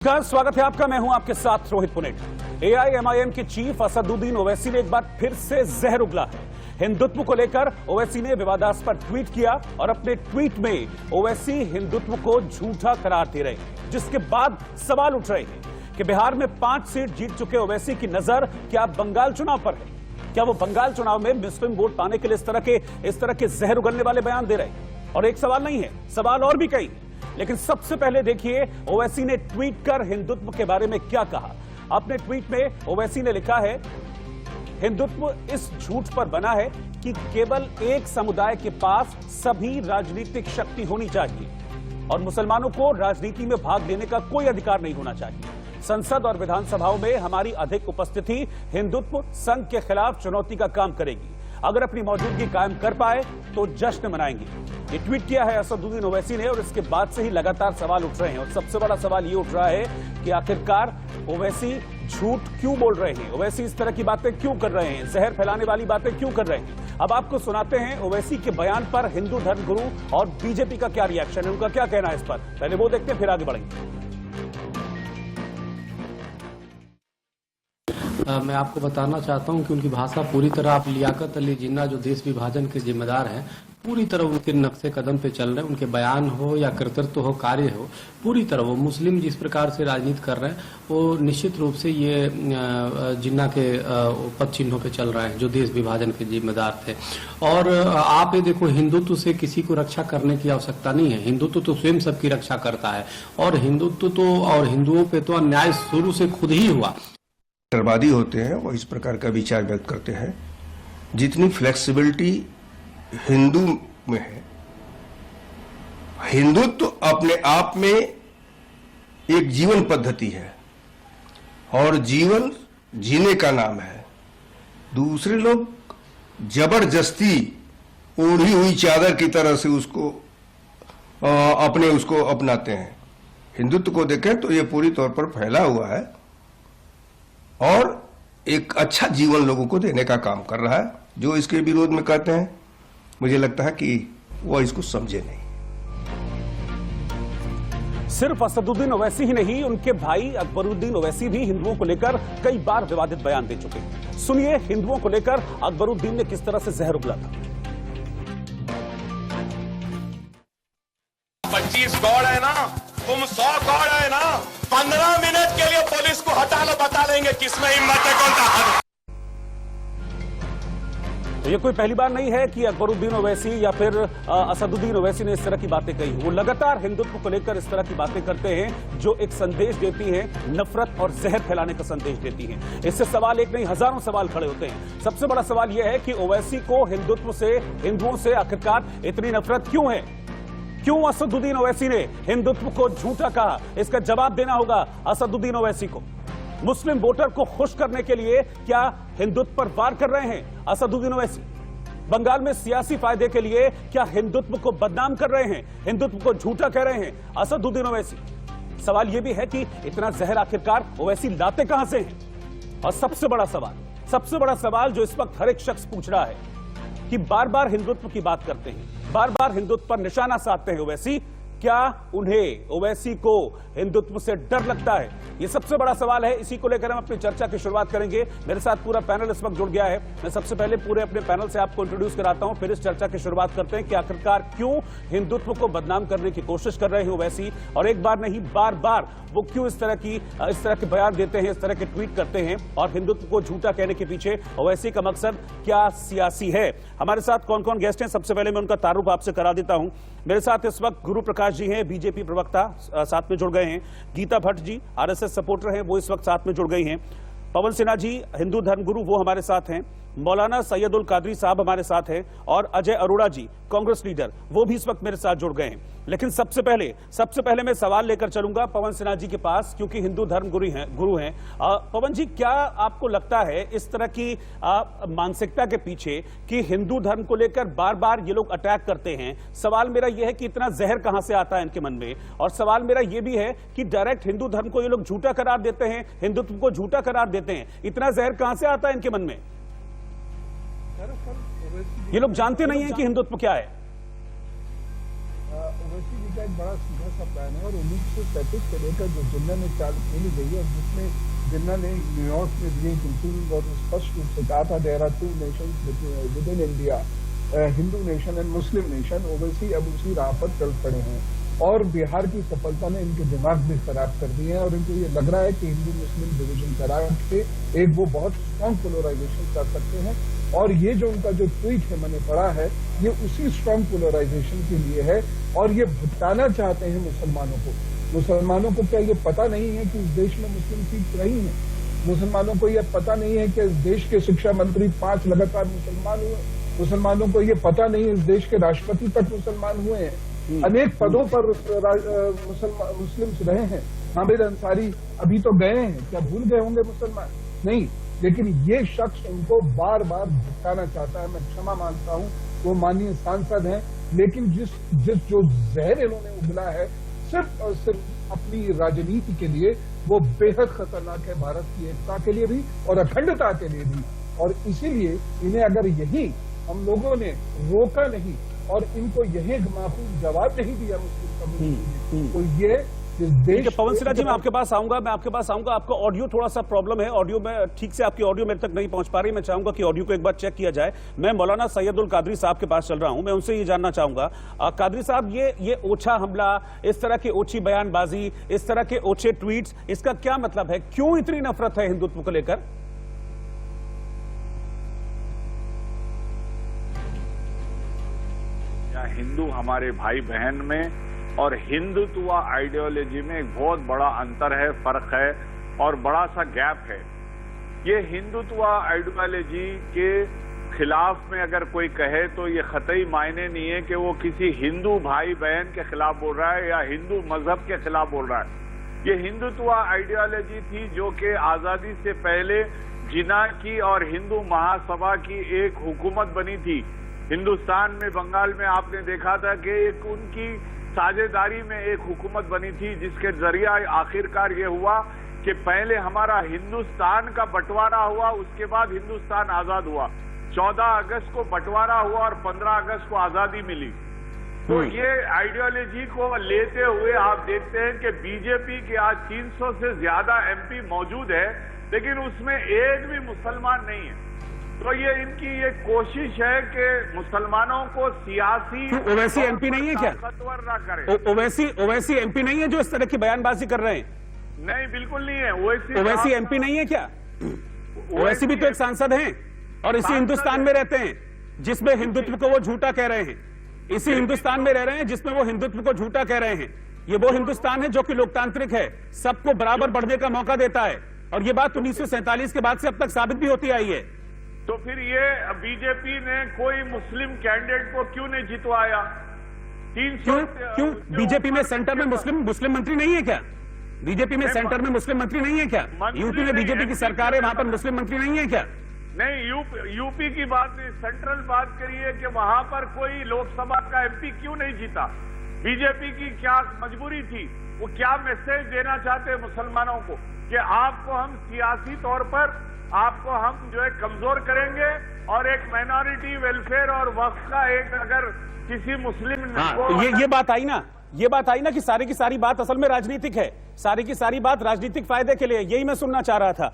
स्वागत है आपका। मैं हूं आपके साथ रोहित पुनेट। एआईएमआईएम के चीफ असदुद्दीन ओवैसी ने एक बार फिर से जहर उगला है। हिंदुत्व को लेकर ओवैसी ने विवादास्पद ट्वीट किया और अपने ट्वीट में ओवैसी हिंदुत्व को झूठा करार दे रहे हैं, जिसके बाद सवाल उठ रहे हैं कि बिहार में 5 सीट जीत चुके ओवैसी की नजर क्या बंगाल चुनाव पर है? क्या वो बंगाल चुनाव में मुस्लिम वोट पाने के लिए इस तरह के जहर उगलने वाले बयान दे रहे हैं? और एक सवाल नहीं है, सवाल और भी कई हैं। लेकिन सबसे पहले देखिए ओवैसी ने ट्वीट कर हिंदुत्व के बारे में क्या कहा। अपने ट्वीट में ओवैसी ने लिखा है, हिंदुत्व इस झूठ पर बना है कि केवल एक समुदाय के पास सभी राजनीतिक शक्ति होनी चाहिए और मुसलमानों को राजनीति में भाग लेने का कोई अधिकार नहीं होना चाहिए। संसद और विधानसभाओं में हमारी अधिक उपस्थिति हिंदुत्व संघ के खिलाफ चुनौती का काम करेगी। अगर अपनी मौजूदगी कायम कर पाए तो जश्न मनाएंगे। ये ट्वीट किया है असदुद्दीन ओवैसी ने और इसके बाद से ही लगातार सवाल उठ रहे हैं। और सबसे बड़ा सवाल ये उठ रहा है कि आखिरकार ओवैसी झूठ क्यों बोल रहे हैं, ओवैसी इस तरह की बातें क्यों कर रहे हैं, जहर फैलाने वाली बातें क्यों कर रहे हैं। अब आपको सुनाते हैं ओवैसी के बयान पर हिंदू धर्मगुरु और बीजेपी का क्या रिएक्शन है, उनका क्या कहना है इस पर। पहले वो देखते हैं, फिर आगे बढ़ेंगे। मैं आपको बताना चाहता हूं कि उनकी भाषा पूरी तरह, आप लियाकत अली जिन्ना जो देश विभाजन के जिम्मेदार हैं, पूरी तरह उनके नक्शे कदम पे चल रहे हैं। उनके बयान हो या कर्तृत्व हो, कार्य हो, पूरी तरह वो मुस्लिम जिस प्रकार से राजनीति कर रहे हैं वो निश्चित रूप से ये जिन्ना के पद चिन्हों पे चल रहे हैं जो देश विभाजन के जिम्मेदार थे। और आप ये देखो, हिंदुत्व से किसी को रक्षा करने की आवश्यकता नहीं है। हिंदुत्व तो स्वयं सबकी रक्षा करता है और हिंदुत्व तो और हिंदुओं पे तो अन्याय शुरू से खुद ही हुआ। राष्ट्रवादी होते हैं वो इस प्रकार का विचार व्यक्त करते हैं। जितनी फ्लेक्सिबिलिटी हिंदू में है, हिंदुत्व अपने आप में एक जीवन पद्धति है और जीवन जीने का नाम है। दूसरे लोग जबरदस्ती ओढ़ी हुई चादर की तरह से उसको अपनाते हैं। हिंदुत्व को देखें तो ये पूरी तौर पर फैला हुआ है और एक अच्छा जीवन लोगों को देने का काम कर रहा है। जो इसके विरोध में कहते हैं, मुझे लगता है कि वो इसको समझे नहीं। सिर्फ असदुद्दीन ओवैसी ही नहीं, उनके भाई अकबरुद्दीन ओवैसी भी हिंदुओं को लेकर कई बार विवादित बयान दे चुके हैं। सुनिए हिंदुओं को लेकर अकबरुद्दीन ने किस तरह से जहर उगला था। 25 गौड़ है ना, तुम 100 गौड़ है ना, 15 मिनट के लिए पुलिस को हटा लो, बता देंगे किसमें हिम्मत है, कौन ताकत। तो ये कोई पहली बार नहीं है कि अकबरुद्दीन ओवैसी या फिर असदुद्दीन ओवैसी ने इस तरह की बातें कही। वो लगातार हिंदुत्व को लेकर इस तरह की बातें करते हैं जो एक संदेश देती हैं, नफरत और जहर फैलाने का संदेश देती हैं। इससे सवाल एक नहीं, हजारों सवाल खड़े होते हैं। सबसे बड़ा सवाल यह है कि ओवैसी को हिंदुओं से आखिरकार इतनी नफरत क्यों है? क्यों असदुद्दीन ओवैसी ने हिंदुत्व को झूठा कहा? इसका जवाब देना होगा असदुद्दीन ओवैसी को। मुस्लिम वोटर को खुश करने के लिए क्या हिंदुत्व पर वार कर रहे हैं असदुद्दीन ओवैसी? बंगाल में सियासी फायदे के लिए क्या हिंदुत्व को बदनाम कर रहे हैं, हिंदुत्व को झूठा कह रहे हैं असदुद्दीन ओवैसी? सवाल यह भी है कि इतना जहर आखिरकार ओवैसी लाते कहां से हैं? और सबसे बड़ा सवाल जो इस वक्त हर एक शख्स पूछ रहा है कि बार बार हिंदुत्व की बात करते हैं, बार बार हिंदुत्व पर निशाना साधते हैं ओवैसी, क्या उन्हें, ओवैसी को हिंदुत्व से डर लगता है? ये सबसे बड़ा सवाल है। इसी को लेकर हम अपनी चर्चा की शुरुआत करेंगे। मेरे साथ पूरा पैनल इस वक्त जुड़ गया है। मैं सबसे पहले पूरे अपने पैनल से आपको इंट्रोड्यूस कराता हूं, फिर इस चर्चा की शुरुआत करते हैं कि आखिरकार क्यों हिंदुत्व को बदनाम करने की कोशिश कर रहे हैं ओवैसी, और एक बार नहीं बार बार वो क्यों इस तरह के बयान देते हैं, इस तरह के ट्वीट करते हैं, और हिंदुत्व को झूठा कहने के पीछे ओवैसी का मकसद क्या सियासी है। हमारे साथ कौन कौन गेस्ट हैं, सबसे पहले मैं उनका तारुफ आपसे करा देता हूं। मेरे साथ इस वक्त गुरु प्रकाश जी हैं, बीजेपी प्रवक्ता, साथ में जुड़ गए हैं। गीता भट्ट जी आरएसएस सपोर्टर हैं, वो इस वक्त साथ में जुड़ गई हैं। पवन सिन्हा जी हिंदू धर्मगुरु, वो हमारे साथ हैं। मौलाना सैयदुल कादरी साहब हमारे साथ हैं और अजय अरोड़ा जी कांग्रेस लीडर, वो भी इस वक्त मेरे साथ जुड़ गए हैं। लेकिन सबसे पहले मैं सवाल लेकर चलूंगा पवन सिन्हा जी के पास, क्योंकि हिंदू धर्म गुरु हैं। पवन जी, क्या आपको लगता है इस तरह की मानसिकता के पीछे कि हिंदू धर्म को लेकर बार बार ये लोग अटैक करते हैं? सवाल मेरा यह है कि इतना जहर कहां से आता है इनके मन में, और सवाल मेरा यह भी है कि डायरेक्ट हिंदू धर्म को ये लोग झूठा करार देते हैं, हिंदुत्व को झूठा करार देते हैं, इतना जहर कहां से आता है इनके मन में? ये लोग जानते नहीं है कि हिंदुत्व क्या है। ओवैसी जी का एक बड़ा सीधा सा प्लान है और 1937 से लेकर जो जिन्ना ने चाल खेली गई है, जिसमें जिन्ना ने न्यूयॉर्क में दिए बिल्कुल और स्पष्ट रूप से कहा था there are 2 nations within India, Hindu nation and Muslim nation. Owaisi अब उसी राह पर चल पड़े हैं और बिहार की सफलता ने इनके दिमाग भी खराब कर दिए हैं और इनको ये लग रहा है कि हिंदू मुस्लिम डिवीजन करा के एक वो बहुत स्ट्रॉन्ग पोलराइजेशन कर सकते हैं। और ये जो उनका जो ट्वीट है मैंने पढ़ा है, ये उसी स्ट्रॉन्ग पोलराइजेशन के लिए है और ये भटकाना चाहते हैं मुसलमानों को। मुसलमानों को क्या ये पता नहीं है कि इस देश में मुस्लिम सीट रही है? मुसलमानों को ये पता नहीं है कि इस देश के शिक्षा मंत्री 5 लगातार मुसलमान हुए? मुसलमानों को ये पता नहीं है इस देश के राष्ट्रपति तक मुसलमान हुए हैं? अनेक पदों पर मुस्लिम्स रहे हैं। हामिद अंसारी अभी तो गए हैं, क्या भूल गए होंगे मुसलमान? नहीं, लेकिन ये शख्स उनको बार बार भटकाना चाहता है। मैं क्षमा मांगता हूं, वो माननीय सांसद हैं, लेकिन जिस जो जहर इन्होंने उगला है सिर्फ और सिर्फ अपनी राजनीति के लिए, वो बेहद खतरनाक है भारत की एकता के लिए भी और अखंडता के लिए भी। और इसीलिए इन्हें अगर यही हम लोगों ने रोका नहीं और इनको यही माकूल जवाब नहीं दिया मुस्लिम कम्युनिटी ने, तो ये ठीक है। पवन सिन्हा जी, मैं आपके पास आऊंगा, आपका ऑडियो थोड़ा सा प्रॉब्लम है, ऑडियो में ठीक से आपकी ऑडियो मेरे तक नहीं पहुंच पा रही। मैं चाहूंगा कि ऑडियो को एक बार चेक किया जाए। मैं मौलाना सैयदुल कादरी साहब के पास चल रहा हूं, मैं उनसे ये जानना चाहूंगा, कादरी साहब, ये ओछा हमला, इस तरह की ओछी बयानबाजी, इस तरह के ओछे ट्वीट्स, इसका क्या मतलब है? क्यों इतनी नफरत है हिंदुत्व को लेकर? हिंदू हमारे भाई बहन में और हिंदुत्व आइडियोलॉजी में एक बहुत बड़ा अंतर है, फर्क है और बड़ा सा गैप है। ये हिंदुत्व आइडियोलॉजी के खिलाफ में अगर कोई कहे तो ये कतई मायने नहीं है कि वो किसी हिंदू भाई बहन के खिलाफ बोल रहा है या हिंदू मजहब के खिलाफ बोल रहा है। ये हिंदुत्व आइडियोलॉजी थी जो कि आजादी से पहले जिन्ना की और हिंदू महासभा की एक हुकूमत बनी थी हिंदुस्तान में। बंगाल में आपने देखा था कि एक उनकी साझेदारी में एक हुकूमत बनी थी जिसके जरिया आखिरकार ये हुआ कि पहले हमारा हिंदुस्तान का बंटवारा हुआ, उसके बाद हिंदुस्तान आजाद हुआ। 14 अगस्त को बंटवारा हुआ और 15 अगस्त को आजादी मिली। तो ये आइडियोलॉजी को लेते हुए आप देखते हैं कि बीजेपी के आज 300 से ज्यादा एमपी मौजूद है, लेकिन उसमें एक भी मुसलमान नहीं है। तो ये इनकी ये कोशिश है कि मुसलमानों को सियासी ओवैसी एमपी नहीं है क्या? ताकतवर ना करे। ओवैसी एमपी नहीं है जो इस तरह की बयानबाजी कर रहे हैं? नहीं, बिल्कुल नहीं है। ओवैसी एमपी नहीं है क्या? ओवैसी भी तो एक सांसद हैं और इसी हिंदुस्तान में रहते हैं जिसमें हिंदुत्व को वो झूठा कह रहे हैं। इसी हिंदुस्तान में रह रहे हैं जिसमें वो हिंदुत्व को झूठा कह रहे हैं। ये वो हिंदुस्तान है जो कि लोकतांत्रिक है, सबको बराबर बढ़ने का मौका देता है और ये बात 1947 के बाद से अब तक साबित भी होती आई है। तो फिर ये बीजेपी ने कोई मुस्लिम कैंडिडेट को क्यों नहीं जितवाया? 300 क्यों बीजेपी में सेंटर में मुस्लिम मंत्री नहीं है क्या? बीजेपी में सेंटर में मुस्लिम मंत्री नहीं है क्या? यूपी में बीजेपी की सरकार है, वहां पर मुस्लिम मंत्री नहीं है क्या? नहीं, यूपी की बात नहीं, सेंट्रल बात करिए कि वहां पर कोई लोकसभा का एमपी क्यों नहीं जीता? बीजेपी की क्या मजबूरी थी? वो क्या मैसेज देना चाहते हैं मुसलमानों को कि आपको हम सियासी तौर पर आपको हम जो है कमजोर करेंगे और एक माइनॉरिटी वेलफेयर और वक्फ का एक अगर किसी मुस्लिम ये बात आई ना कि सारी की सारी बात असल में राजनीतिक है, सारी की सारी बात राजनीतिक फायदे के लिए। यही मैं सुनना चाह रहा था।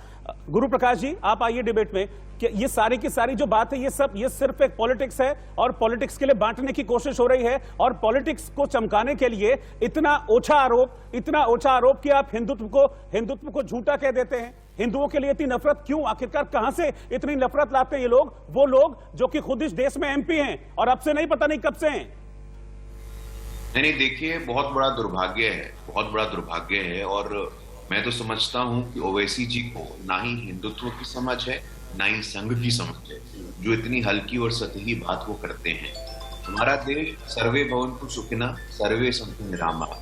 गुरु प्रकाश जी, आप आइए डिबेट में कि ये सारी की सारी जो बात है ये सिर्फ एक पॉलिटिक्स है और पॉलिटिक्स के लिए बांटने की कोशिश हो रही है और पॉलिटिक्स को चमकाने के लिए इतना ओछा आरोप कि आप हिंदुत्व को झूठा कह देते हैं। हिंदुओं के लिए इतनी नफरत क्यों? आखिरकार कहां से इतनी नफरत लाते हैं ये लोग, वो लोग जो कि खुद इस देश में एमपी हैं और अब से नहीं, पता नहीं कब से हैं। नहीं, देखिए, बहुत बड़ा दुर्भाग्य है और मैं तो समझता हूं कि ओवैसी जी को ना ही हिंदुत्व की समझ है ना ही संघ की समझ है, जो इतनी हल्की और सतही बात वो करते हैं। हमारा देश सर्वे भवन्तु सुखिनः सर्वे सन्तु निरामः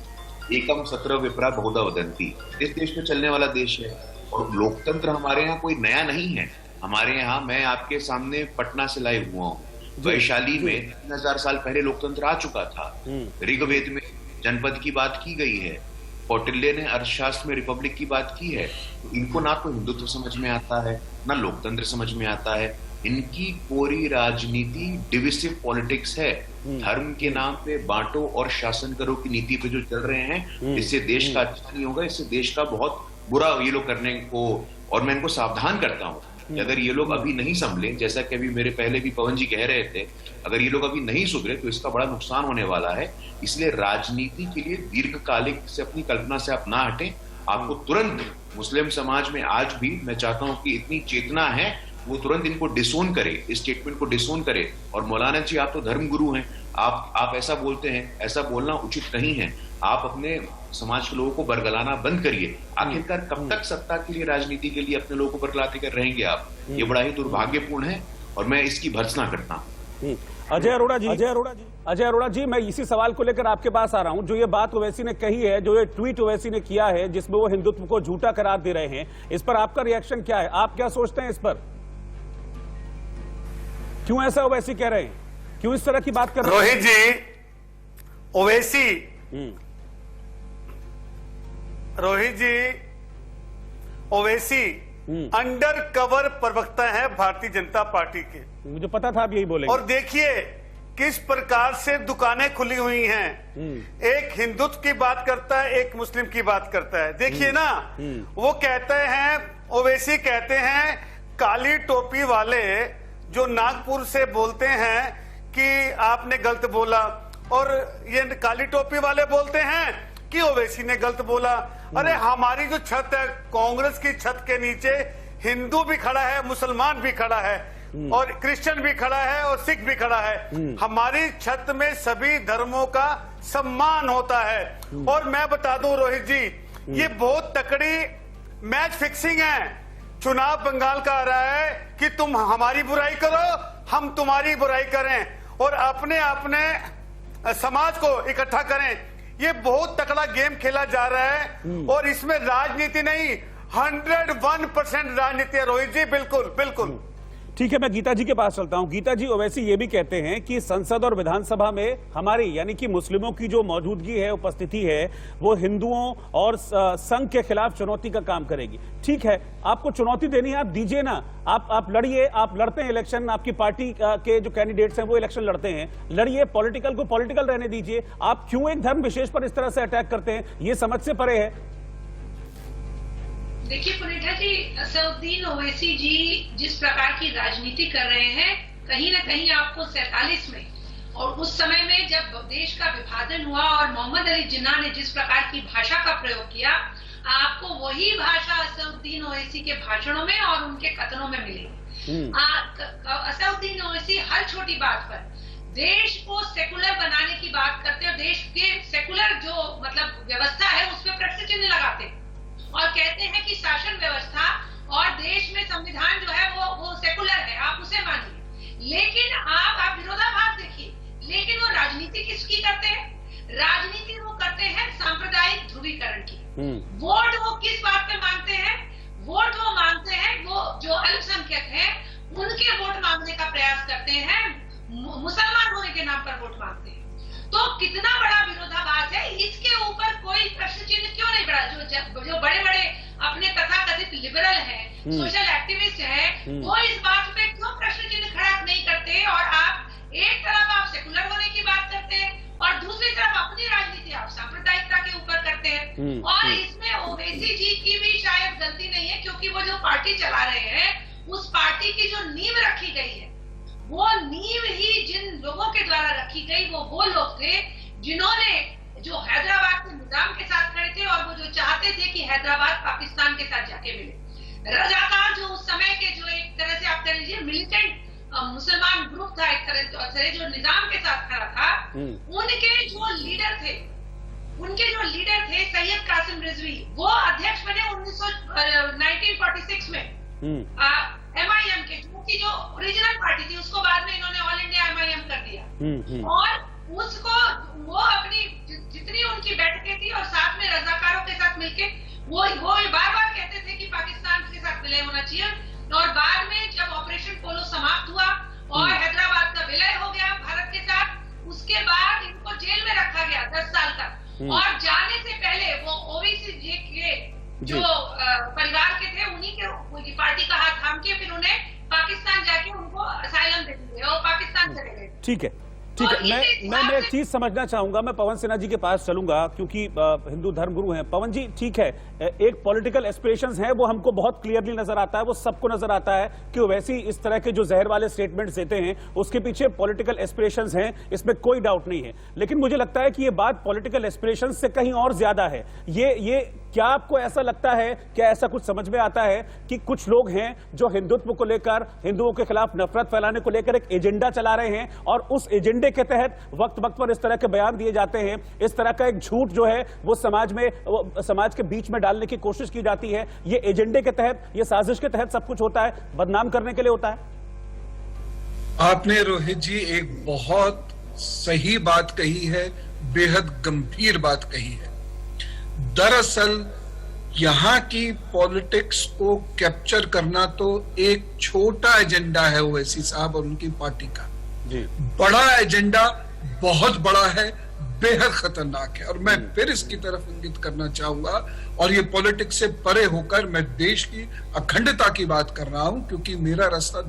एकम सत्र विप्रा बहुधा वदन्ति, इस देश में चलने वाला देश है और लोकतंत्र हमारे यहाँ कोई नया नहीं है। हमारे यहाँ, मैं आपके सामने पटना से लाइव हुआ हूँ, वैशाली में 3000 साल पहले लोकतंत्र आ चुका था। ऋग्वेद में जनपद की बात की गई है। कौटिल्य ने अर्थशास्त्र में रिपब्लिक की बात की है। तो इनको ना तो हिंदुत्व समझ में आता है, ना लोकतंत्र समझ में आता है। इनकी पूरी राजनीति डिविसिव पॉलिटिक्स है। धर्म के नाम पे बांटो और शासन करो की नीति पे जो चल रहे हैं, इससे देश का अच्छा नहीं होगा, इससे देश का बहुत बुरा ये लोग करने को। और मैं इनको सावधान करता हूं कि अगर ये लोग अभी नहीं संभले, जैसा कि अभी मेरे पहले भी पवन जी कह रहे थे, अगर ये लोग अभी नहीं सुधरे तो इसका बड़ा नुकसान होने वाला है। इसलिए राजनीति के लिए दीर्घकालिक से अपनी कल्पना से आप ना हटें। आपको तुरंत मुस्लिम समाज में आज भी मैं चाहता हूं कि इतनी चेतना है, वो तुरंत इनको डिसोन करे, इस स्टेटमेंट को डिसोन करे। और मौलाना जी, आप तो धर्म गुरु हैं, आप ऐसा बोलते हैं, ऐसा बोलना उचित नहीं है। आप अपने समाज के लोगों को बरगलाना बंद करिए। आखिरकार कब तक सत्ता के लिए, राजनीति के लिए अपने लोगों को बरगलाते कर रहेंगे आप? ये बड़ा ही दुर्भाग्यपूर्ण है और मैं इसकी भर्त्सना करता हूं। अजय अरोड़ा जी, मैं इसी सवाल को लेकर आपके पास आ रहा हूं। जो ये बात ओवैसी ने कही है, जो ये ट्वीट ओवैसी ने किया है जिसमें वो हिंदुत्व को झूठा करार दे रहे हैं, इस पर आपका रिएक्शन क्या है? आप क्या सोचते हैं इस पर? क्यों ऐसा ओवैसी कह रहे हैं? क्यों इस तरह की बात कर रहे हैं? रोहित जी, ओवैसी अंडर कवर प्रवक्ता है भारतीय जनता पार्टी के। मुझे पता था आप यही बोलेंगे। और देखिए किस प्रकार से दुकानें खुली हुई हैं। एक हिंदुत्व की बात करता है, एक मुस्लिम की बात करता है। देखिए ना, वो कहते हैं, ओवैसी कहते हैं, काली टोपी वाले जो नागपुर से बोलते हैं कि आपने गलत बोला, और ये काली टोपी वाले बोलते हैं कि ओवैसी ने गलत बोला। अरे हमारी जो छत है, कांग्रेस की छत के नीचे हिंदू भी खड़ा है, मुसलमान भी खड़ा है, और क्रिश्चियन भी खड़ा है, और सिख भी खड़ा है। हमारी छत में सभी धर्मों का सम्मान होता है। और मैं बता दूं रोहित जी, ये बहुत तकड़ी मैच फिक्सिंग है। चुनाव बंगाल का आ रहा है कि तुम हमारी बुराई करो, हम तुम्हारी बुराई करें, और अपने समाज को इकट्ठा करें। ये बहुत तकड़ा गेम खेला जा रहा है, और इसमें राजनीति नहीं, 101% राजनीति है रोहित जी। बिल्कुल बिल्कुल। ठीक है, मैं गीता जी के पास चलता हूं। गीता जी, ओवैसी ये भी कहते हैं कि संसद और विधानसभा में हमारी यानी कि मुस्लिमों की जो मौजूदगी है, उपस्थिति है, वो हिंदुओं और संघ के खिलाफ चुनौती का काम करेगी। ठीक है, आपको चुनौती देनी है, आप दीजिए ना, आप लड़िए। आप लड़ते हैं इलेक्शन, आपकी पार्टी के जो कैंडिडेट्स हैं वो इलेक्शन लड़ते हैं, लड़िए। पॉलिटिकल को पॉलिटिकल रहने दीजिए। आप क्यों एक धर्म विशेष पर इस तरह से अटैक करते हैं? ये समझ से परे है। देखिए पुनीता जी, असदुद्दीन ओवैसी जी जिस प्रकार की राजनीति कर रहे हैं, कहीं ना कहीं आपको 47 में और उस समय में जब देश का विभाजन हुआ और मोहम्मद अली जिन्ना ने जिस प्रकार की भाषा का प्रयोग किया, आपको वही भाषा असदुद्दीन ओवैसी के भाषणों में और उनके कथनों में मिलेगी। असदुद्दीन ओवैसी हर छोटी बात पर देश को सेकुलर बनाने की बात करते हैं, देश के सेकुलर जो मतलब व्यवस्था है उस पर प्रश्न चिन्ह लगाते हैं और कहते हैं कि शासन व्यवस्था और देश में संविधान जो है वो सेकुलर है, आप उसे मानिए। लेकिन आप विरोधाभास देखिए, लेकिन वो राजनीति किसकी करते हैं? राजनीति वो करते हैं सांप्रदायिक ध्रुवीकरण की। वोट वो किस बात पे मांगते हैं? वोट वो मांगते हैं, वो जो अल्पसंख्यक हैं उनके वोट मांगने का प्रयास करते हैं, मुसलमान होने के नाम पर वोट मांगते हैं। तो कितना बड़ा विरोधाभास है, इसके ऊपर कोई प्रश्न चिन्ह क्यों नहीं बढ़ा? जो बड़े बड़े अपने तथाकथित लिबरल हैं, सोशल एक्टिविस्ट हैं, वो इस बात पे क्यों प्रश्न चिन्ह खड़ा नहीं करते? और आप एक तरफ आप सेकुलर होने की बात करते हैं और दूसरी तरफ अपनी राजनीति आप सांप्रदायिकता के ऊपर करते हैं। और इसमें ओवैसी जी की भी शायद गलती नहीं है, क्योंकि वो जो पार्टी चला रहे हैं उस पार्टी की जो नींव रखी गई है, वो नींव ही जिन लोगों के द्वारा रखी गई वो लोग थे जिन्होंने जो हैदराबाद के निजाम के साथ खड़े थे और वो जो चाहते थे कि हैदराबाद पाकिस्तान के साथ जाके मिले। रजाकार जो उस समय के जो एक तरह से आप कह लीजिए मिलिटेंट मुसलमान ग्रुप था, एक तरह से जो निजाम के साथ खड़ा था, उनके जो लीडर थे सैयद कासिम रिजवी, वो अध्यक्ष बने 1946 में MIM के, जो ओरिजिनल पार्टी थी, उसको बाद में इन्होंने ऑल इंडिया MIM कर दिया। और उसको वो अपनी जितनी उनकी बैठकें थी और साथ में रजाकारों के साथ मिलके वो बार बार कहते थे कि पाकिस्तान के साथ विलय होना चाहिए। और बाद में जब ऑपरेशन पोलो समाप्त हुआ और हैदराबाद का विलय हो गया भारत के साथ, उसके बाद इनको जेल में रखा गया 10 साल तक। और जाने से पहले वो ओवैसी जी के जो परिवार के थे उन्हीं के पार्टी का हाथ थाम के फिर उन्हें पाकिस्तान जाके उनको असाइलम दे दिए और पाकिस्तान चले गए। ठीक है, ठीक है। मैं एक चीज समझना चाहूंगा, मैं पवन सिन्हा जी के पास चलूंगा क्योंकि हिंदू धर्मगुरु हैं। पवन जी, ठीक है, एक पॉलिटिकल एस्पिरेशंस हैं, वो हमको बहुत क्लियरली नजर आता है, वो सबको नजर आता है कि वैसी इस तरह के जो जहर वाले स्टेटमेंट्स देते हैं उसके पीछे पॉलिटिकल एस्पिरेशंस हैं, इसमें कोई डाउट नहीं है। लेकिन मुझे लगता है कि ये बात पॉलिटिकल एस्पिरेशंस से कहीं और ज्यादा है। ये क्या आपको ऐसा लगता है, क्या ऐसा कुछ समझ में आता है कि कुछ लोग हैं जो हिंदुत्व को लेकर, हिंदुओं के खिलाफ नफरत फैलाने को लेकर एक एजेंडा चला रहे हैं और उस एजेंडे के तहत वक्त वक्त पर इस तरह के बयान दिए जाते हैं, इस तरह का एक झूठ जो है वो समाज के बीच में डालने की कोशिश की जाती है। ये एजेंडे के तहत, ये साजिश के तहत सब कुछ होता है, बदनाम करने के लिए होता है। आपने रोहित जी एक बहुत सही बात कही है, बेहद गंभीर बात कही है। दरअसल यहाँ की पॉलिटिक्स को कैप्चर करना तो एक छोटा एजेंडा है ओवैसी साहब और उनकी पार्टी का जी। बड़ा एजेंडा बहुत बड़ा है, बेहद खतरनाक है। और मैं फिर इसकी तरफ इंगित करना चाहूंगा, और ये पॉलिटिक्स से परे होकर मैं देश की अखंडता की बात कर रहा हूं, क्योंकि मेरा रास्ता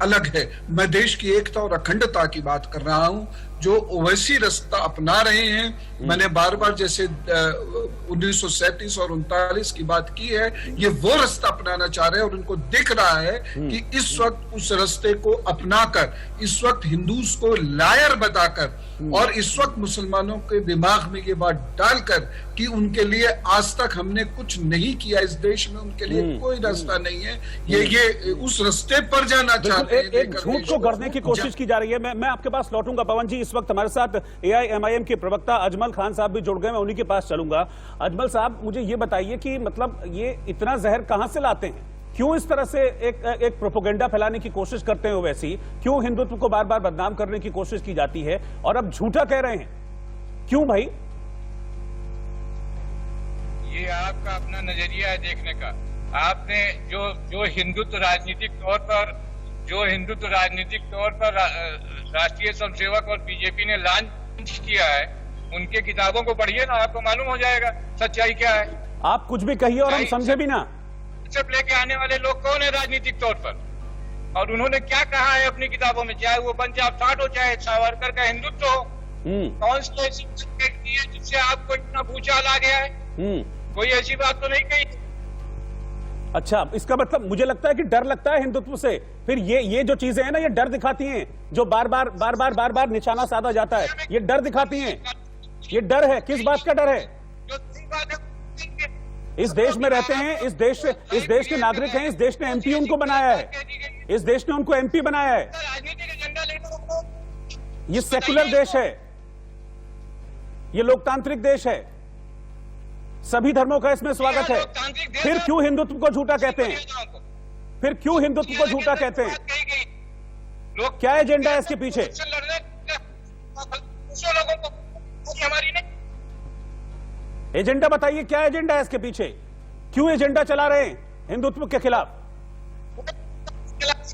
अलग है। मैं देश की एकता और अखंडता की बात कर रहा हूं, जो ओवैसी रास्ता अपना रहे हैं। मैंने बार बार जैसे 1937 और 39 की बात की है, ये वो रास्ता अपनाना चाह रहे हैं और उनको दिख रहा है कि इस वक्त उस रास्ते को अपनाकर, इस वक्त हिंदूज को लायर बताकर और इस वक्त मुसलमानों के दिमाग में ये बात डालकर कि उनके लिए आज तक हमने कुछ नहीं किया, इस देश में उनके लिए कोई रास्ता नहीं है, ये उस रास्ते पर जाना चाहते हैं। एक झूठ को गढ़ने की कोशिश की जा रही है। मैं आपके पास लौटूंगा पवन जी। इस वक्त हमारे साथ AIMIM के प्रवक्ता अजमल खान साहब भी जुड़ गए, मैं उन्हीं के पास चलूंगा। अजमल साहब, मुझे ये बताइए कि मतलब ये इतना जहर कहां से लाते हैं? क्यों इस तरह से एक प्रोपेगेंडा फैलाने की कोशिश करते हैं ओवैसी? क्यों हिंदुत्व को बार बार बदनाम करने की कोशिश की जाती है और अब झूठा कह रहे हैं? क्यों भाई? ये आपका अपना नजरिया है देखने का। आपने जो हिंदुत्व राजनीतिक तौर पर राष्ट्रीय स्वयंसेवक और बीजेपी ने लॉन्च किया है, उनके किताबों को पढ़िए ना, आपको मालूम हो जाएगा सच्चाई क्या है। आप कुछ भी कहिए और हम समझे भी ना। सब लेके आने वाले लोग कौन है राजनीतिक तौर पर, और उन्होंने क्या कहा है अपनी किताबों में, चाहे वो पंजाब ठाट हो, चाहे सावरकर का हिंदुत्व हो। कौन सी ऐसी की है जिससे आपको इतना भूचाल आ गया है? कोई ऐसी बात तो नहीं कही। अच्छा, इसका मतलब मुझे लगता है कि डर लगता है हिंदुत्व से। फिर ये जो चीजें हैं ना, ये डर दिखाती हैं, जो बार बार निशाना साधा जाता है, ये डर दिखाती हैं। ये डर है, किस बात का डर है? इस देश में रहते हैं, इस देश के नागरिक हैं, इस देश ने MP उनको बनाया है, इस देश ने उनको MP बनाया है। ये सेकुलर देश है, ये लोकतांत्रिक देश है, सभी धर्मों का इसमें स्वागत है। फिर क्यों हिंदुत्व को झूठा कहते हैं? फिर क्यों हिंदुत्व को झूठा कहते हैं? क्या एजेंडा है इसके पीछे? एजेंडा बताइए, क्या एजेंडा है इसके पीछे? क्यों एजेंडा चला रहे हैं हिंदुत्व के खिलाफ?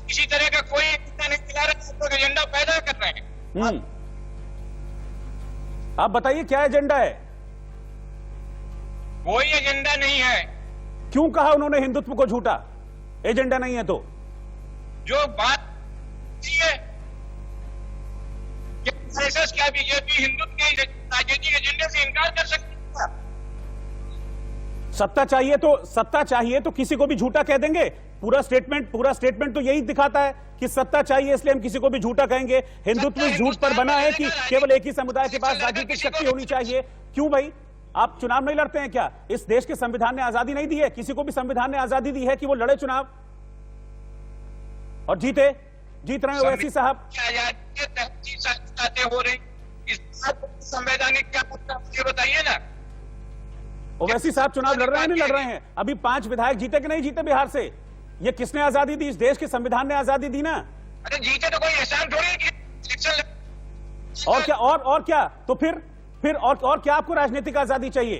किसी तरह का कोई एजेंडा नहीं चला रहे, तो एजेंडा पैदा कर रहे हैं। आप बताइए क्या एजेंडा है? कोई एजेंडा नहीं है। क्यों कहा उन्होंने हिंदुत्व को झूठा? एजेंडा नहीं है तो जो बात है क्या बीजेपी हिंदुत्व के राजनीतिक एजेंडे से इनकार कर सकती है? सत्ता चाहिए तो किसी को भी झूठा कह देंगे। पूरा स्टेटमेंट तो यही दिखाता है कि सत्ता चाहिए इसलिए हम किसी को भी झूठा कहेंगे। हिंदुत्व इस झूठ पर बना है कि केवल एक ही समुदाय के पास राजनीतिक शक्ति होनी चाहिए। क्यों भाई, आप चुनाव नहीं लड़ते हैं क्या? इस देश के संविधान ने आजादी नहीं दी है? किसी को भी संविधान ने आजादी दी है कि वो लड़े चुनाव और जीत रहे हैं ओवैसी साहब? हो रही इस संवैधानिक क्या मुझे बताइए ना। ओवैसी साहब चुनाव लड़ रहे हैं, नहीं लड़ रहे हैं? अभी 5 विधायक जीते कि नहीं जीते बिहार से? ये किसने आजादी दी? इस देश के संविधान ने आजादी दी ना। अरे जीते तो कोई एहसान थोड़ी। और क्या? और क्या? तो फिर और क्या आपको राजनीतिक आजादी चाहिए?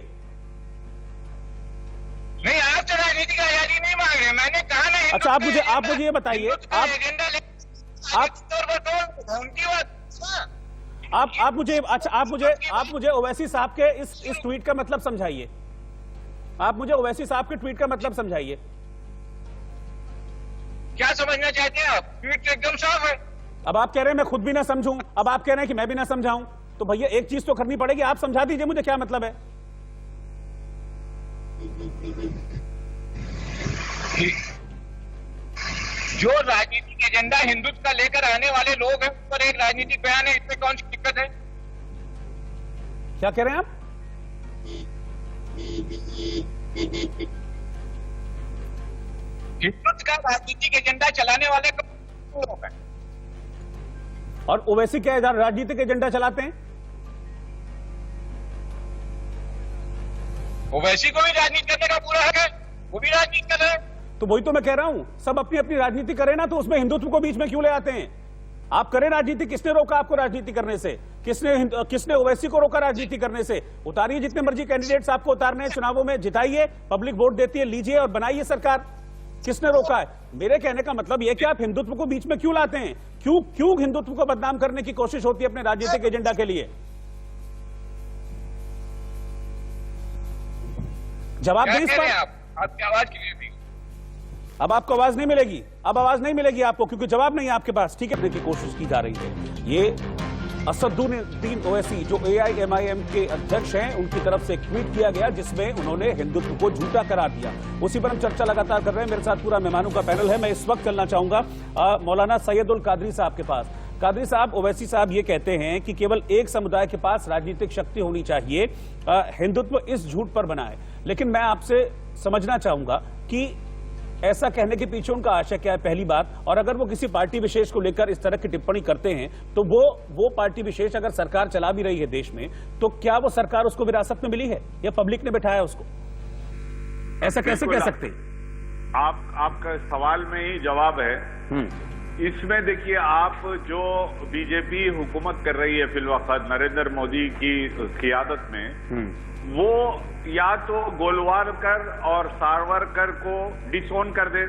नहीं, आप तो राजनीतिक आजादी नहीं मांग रहे, मैंने कहा ना। अच्छा, आप मुझे ये बताइए, आप मुझे अच्छा आप मुझे ओवैसी साहब के इस ट्वीट का मतलब समझाइए। आप मुझे ओवैसी साहब के ट्वीट का मतलब समझाइए। क्या समझना चाहते हैं आप? ट्वीट तो एकदम साफ है। अब आप कह रहे हैं मैं खुद भी ना समझूं, अब आप कह रहे हैं कि मैं भी ना समझाऊं, तो भैया एक चीज तो करनी पड़ेगी, आप समझा दीजिए मुझे क्या मतलब है। जो राजनीतिक एजेंडा हिंदुत्व का लेकर आने वाले लोग हैं, उस पर एक राजनीतिक बयान है, इसमें कौन सी दिक्कत है? क्या कह रहे हैं आप? हिंदुत्व का राजनीतिक एजेंडा चलाने वाले लोग हैं। और ओवैसी क्या राजनीतिक एजेंडा चलाते हैं? ओवैसी को भी राजनीति करने का पूरा हक है, वो भी राजनीति कर रहे हैं। तो वही तो मैं कह रहा हूं, सब अपनी अपनी राजनीति करें ना, तो उसमें हिंदुत्व को बीच में क्यों ले आते हैं? आप करें राजनीति, किसने रोका आपको राजनीति करने से? किसने ओवैसी को रोका राजनीति करने से? उतारिए जितने मर्जी कैंडिडेट्स आपको उतारने हैं चुनावों में, जिताइए, पब्लिक वोट देती है, लीजिए और बनाइए सरकार। किसने रोका है? मेरे कहने का मतलब यह कि आप हिंदुत्व को बीच में क्यों लाते हैं? क्यों हिंदुत्व को बदनाम करने की कोशिश होती है अपने राजनीतिक एजेंडा के लिए? जवाब दें इस पर। आपकी आवाज क्लियर थी। अब आपको आवाज नहीं मिलेगी, अब आवाज नहीं मिलेगी आपको, क्योंकि जवाब नहीं है आपके पास। ठीक है, की कोशिश की जा रही है। ये असदुद्दीन ओवैसी जो AIMIM के अध्यक्ष हैं, उनकी तरफ से एक ट्वीट किया गया जिसमें उन्होंने हिंदुत्व को झूठा करार दिया। उसी पर हम चर्चा लगातार कर रहे हैं। मेरे साथ पूरा मेहमानों का पैनल है। मैं इस वक्त चलना चाहूंगा मौलाना सैयदुल कादरी साहब के पास। कादरी साहब, ओवैसी साहब ये कहते हैं कि केवल एक समुदाय के पास राजनीतिक शक्ति होनी चाहिए, हिंदुत्व इस झूठ पर बना है। लेकिन मैं आपसे समझना चाहूंगा कि ऐसा कहने के पीछे उनका आशय क्या है, पहली बात। और अगर वो किसी पार्टी विशेष को लेकर इस तरह की टिप्पणी करते हैं, तो वो पार्टी विशेष अगर सरकार चला भी रही है देश में, तो क्या वो सरकार उसको विरासत में मिली है या पब्लिक ने बिठाया उसको? ऐसा कैसे कह सकते? आपका सवाल में ही जवाब है। इसमें देखिए, आप जो बीजेपी हुकूमत कर रही है फिलवक्त नरेंद्र मोदी की क़ियादत में, वो या तो गोलवालकर और सावरकर को डिसोन कर दे।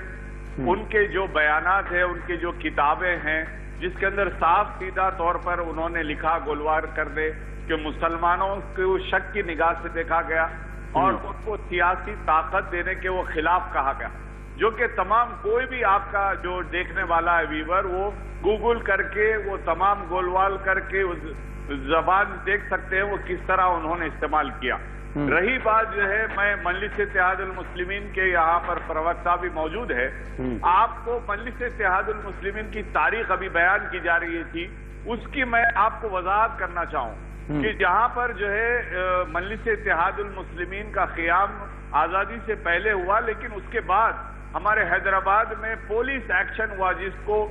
उनके जो बयानात है, उनके जो किताबें हैं, जिसके अंदर साफ सीधा तौर पर उन्होंने लिखा गोलवालकर ने कि मुसलमानों को शक की निगाह से देखा गया और उनको सियासी ताकत देने के वो खिलाफ कहा गया, जो कि तमाम कोई भी आपका जो देखने वाला है व्यूअर, वो गूगल करके वो तमाम गोलवालकर के जबान देख सकते हैं वो किस तरह उन्होंने इस्तेमाल किया। रही बात जो है, मैं मजलिस इत्तेहादुल मुस्लिमीन के यहाँ पर प्रवक्ता भी मौजूद है, आपको मजलिस इत्तेहादुल मुस्लिमीन की तारीख अभी बयान की जा रही थी, उसकी मैं आपको वजाहत करना चाहूँ कि जहाँ पर जो है मजलिस इत्तेहादुल मुस्लिमीन का क़याम आज़ादी से पहले हुआ, लेकिन उसके बाद हमारे हैदराबाद में पुलिस एक्शन हुआ जिसको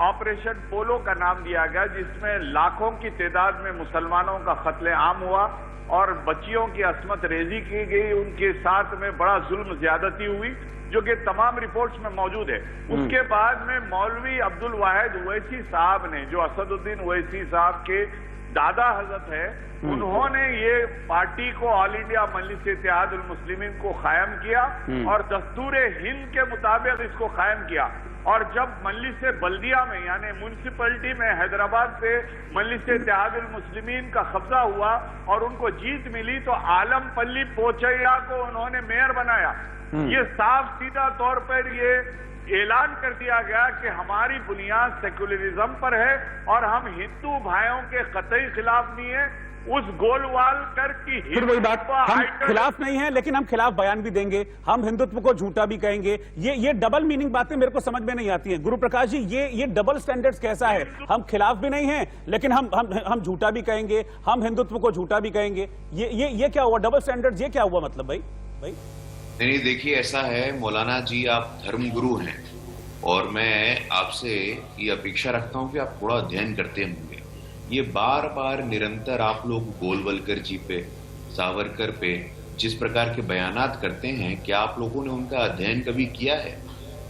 ऑपरेशन पोलो का नाम दिया गया, जिसमें लाखों की तादाद में मुसलमानों का कत्लेआम हुआ और बच्चियों की अस्मत रेजी की गई, उनके साथ में बड़ा जुल्म ज्यादती हुई, जो कि तमाम रिपोर्ट्स में मौजूद है। उसके बाद में मौलवी अब्दुल वाहिद ओवैसी साहब ने, जो असदुद्दीन ओवैसी साहब के दादा हजरत है, उन्होंने ये पार्टी को ऑल इंडिया मजलिस इत्तेहादुल मुस्लिमीन को कायम किया और दस्तूर हिंद के मुताबिक इसको कायम किया। और जब मजलिस बल्दिया में यानी म्यूनिसिपैलिटी में हैदराबाद पे मजलिस इत्तेहादुल मुस्लिमीन का कब्जा हुआ और उनको जीत मिली, तो आलमपल्ली पोचैया को उन्होंने मेयर बनाया। ये साफ सीधा तौर पर ये ऐलान कर दिया गया कि हमारी बुनियाद सेक्युलरिज्म पर है और हम हिंदू भाइयों के कतई खिलाफ नहीं है। उस गोलवालकर की फिर वही बात, हम खिलाफ नहीं है, लेकिन हम खिलाफ बयान भी देंगे, हम हिंदुत्व को झूठा भी कहेंगे। ये डबल मीनिंग बातें मेरे को समझ में नहीं आती हैं। गुरु प्रकाश जी, ये डबल स्टैंडर्ड्स कैसा है? हम खिलाफ भी नहीं हैं, लेकिन हम झूठा भी कहेंगे, हम हिंदुत्व को झूठा भी कहेंगे। ये क्या हुआ? डबल स्टैंडर्ड्स ये क्या हुआ मतलब भाई? नहीं, देखिए ऐसा है मौलाना जी, आप धर्मगुरु हैं और मैं आपसे ये अपेक्षा रखता हूं कि आप थोड़ा अध्ययन करते होंगे। ये बार बार निरंतर आप लोग गोलवलकर जी पे, सावरकर पे जिस प्रकार के बयानात करते हैं, क्या आप लोगों ने उनका अध्ययन कभी किया है?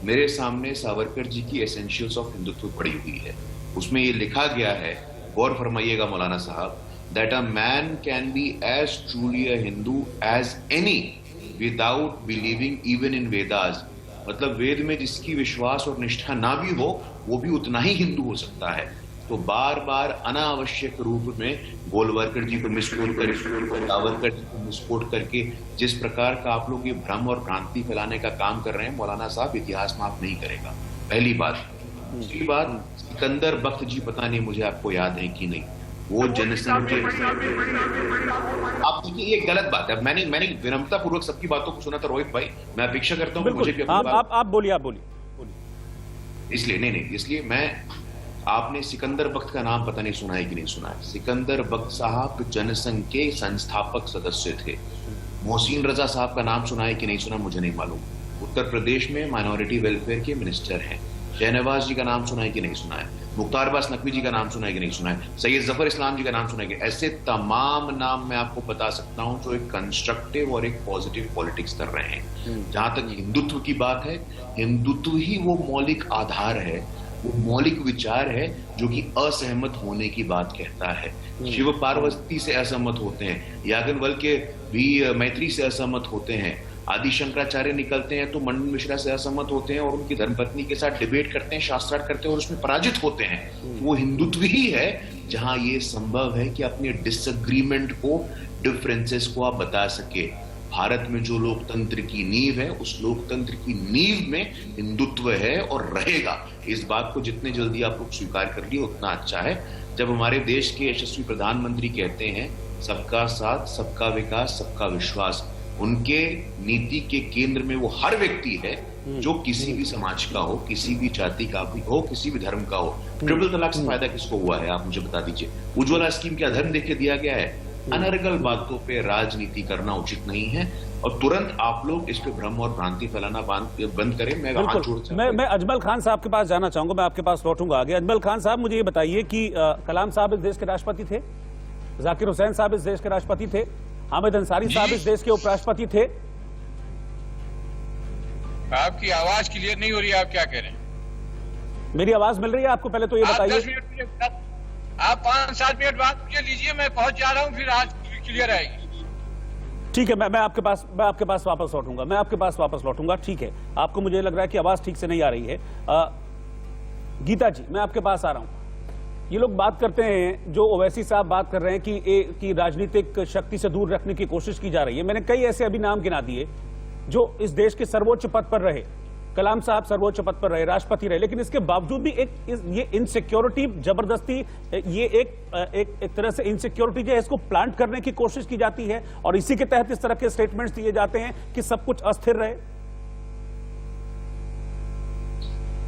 मेरे सामने सावरकर जी की एसेंशियल्स ऑफ हिंदुत्व पड़ी हुई है, उसमें ये लिखा गया है, गौर फरमाइएगा मौलाना साहब, that a man can be as truly a Hindu as any without believing even in Vedas. मतलब वेद में जिसकी विश्वास और निष्ठा ना भी हो, वो भी उतना ही हिंदू हो सकता है। तो बार बार अनावश्यक रूप में गोलवरकर जी को मिसकोट करके, सावरकर जी को मिसकोट करके जिस प्रकार का आप लोग ये भ्रम और भ्रांति फैलाने का काम कर रहे हैं, मौलाना साहब इतिहास माफ नहीं करेगा। पहली बात। दूसरी बात, सिकंदर बख्त जी, पता नहीं मुझे आपको याद है कि नहीं, वो जनसंघ के, आप देखिए ये गलत बात है। मैंने विनम्रता पूर्वक सबकी बातों को सुना था रोहित भाई, मैं अपेक्षा करता हूं कि मुझे भी आप बोलिए इसलिए मैं, आपने सिकंदर बख्त का नाम पता नहीं सुना है कि नहीं सुना है। सिकंदर बख्त साहब जनसंघ के संस्थापक सदस्य थे। मोहसिन रजा साहब का नाम सुना है कि नहीं सुना मुझे नहीं मालूम, उत्तर प्रदेश में माइनॉरिटी वेलफेयर के मिनिस्टर हैं। शहनवाज जी का नाम सुना है कि नहीं सुना है, मुख्तार अब्बास नकवी जी का नाम सुना है कि नहीं सुना है, सैयद जफर इस्लाम जी का नाम सुना है कि, ऐसे तमाम नाम मैं आपको बता सकता हूं जो एक कंस्ट्रक्टिव और एक पॉजिटिव पॉलिटिक्स कर रहे हैं। जहां तक हिंदुत्व की बात है, हिंदुत्व ही वो मौलिक आधार है, वो मौलिक विचार है जो कि असहमत होने की बात कहता है। शिव पार्वती से असहमत होते हैं, याज्ञवल्क्य भी मैत्री से असहमत होते हैं, आदि शंकराचार्य निकलते हैं तो मंडन मिश्रा से असहमत होते हैं और उनकी धर्मपत्नी के साथ डिबेट करते हैं, शास्त्रार्थ करते हैं और उसमें पराजित होते हैं। वो हिंदुत्व ही है जहां ये संभव है कि अपने डिसएग्रीमेंट को, डिफरेंसेस को आप बता सके। भारत में जो लोकतंत्र की नींव है, उस लोकतंत्र की नींव में हिंदुत्व है और रहेगा। इस बात को जितने जल्दी आप लोग स्वीकार कर लिए उतना अच्छा है। जब हमारे देश के यशस्वी प्रधानमंत्री कहते हैं सबका साथ, सबका विकास, सबका विश्वास, उनके नीति के केंद्र में वो हर व्यक्ति है जो किसी भी समाज का हो, किसी भी जाति का भी हो, किसी भी धर्म का हो। ट्रिपल तलाक से फायदा किसको हुआ है, आप मुझे बता दीजिए। उज्ज्वला स्कीम क्या धर्म देख के दिया गया है? अनर्गल बातों पे राजनीति करना उचित नहीं है और तुरंत आप लोग इस पे भ्रम और भ्रांति फैलाना बंद करें। मैं अजमल खान साहब के पास जाना चाहूंगा, मैं आपके पास लौटूंगा आगे। अजमल खान साहब, मुझे ये बताइए कि कलाम साहब इस देश के राष्ट्रपति थे, जाकिर हुसैन साहब इस देश के राष्ट्रपति थे, हामिद अंसारी साहब इस देश के उपराष्ट्रपति थे। आपकी आवाज क्लियर नहीं हो रही है, आप क्या कह रहे हैं? मेरी आवाज मिल रही है आपको? पहले तो ये बताइए। आप 5-7 मिनट बाद मुझे लीजिए, मैं पहुंच जा रहा हूं, फिर आज क्लियर आएगी। ठीक है, मैं आपके पास वापस लौटूंगा। ठीक है, आपको मुझे लग रहा है कि आवाज ठीक से नहीं आ रही है। गीता जी, मैं आपके पास आ रहा हूं। ये लोग बात करते हैं, जो ओवैसी साहब बात कर रहे हैं कि राजनीतिक शक्ति से दूर रखने की कोशिश की जा रही है। मैंने कई ऐसे अभी नाम गिना दिए जो इस देश के सर्वोच्च पद पर रहे। कलाम साहब सर्वोच्च पद पर रहे, राष्ट्रपति रहे, लेकिन इसके बावजूद भी ये इनसिक्योरिटी, जबरदस्ती, ये एक तरह से इनसिक्योरिटी जो है इसको प्लांट करने की कोशिश की जाती है और इसी के तहत इस तरह के स्टेटमेंट्स दिए जाते हैं कि सब कुछ अस्थिर रहे।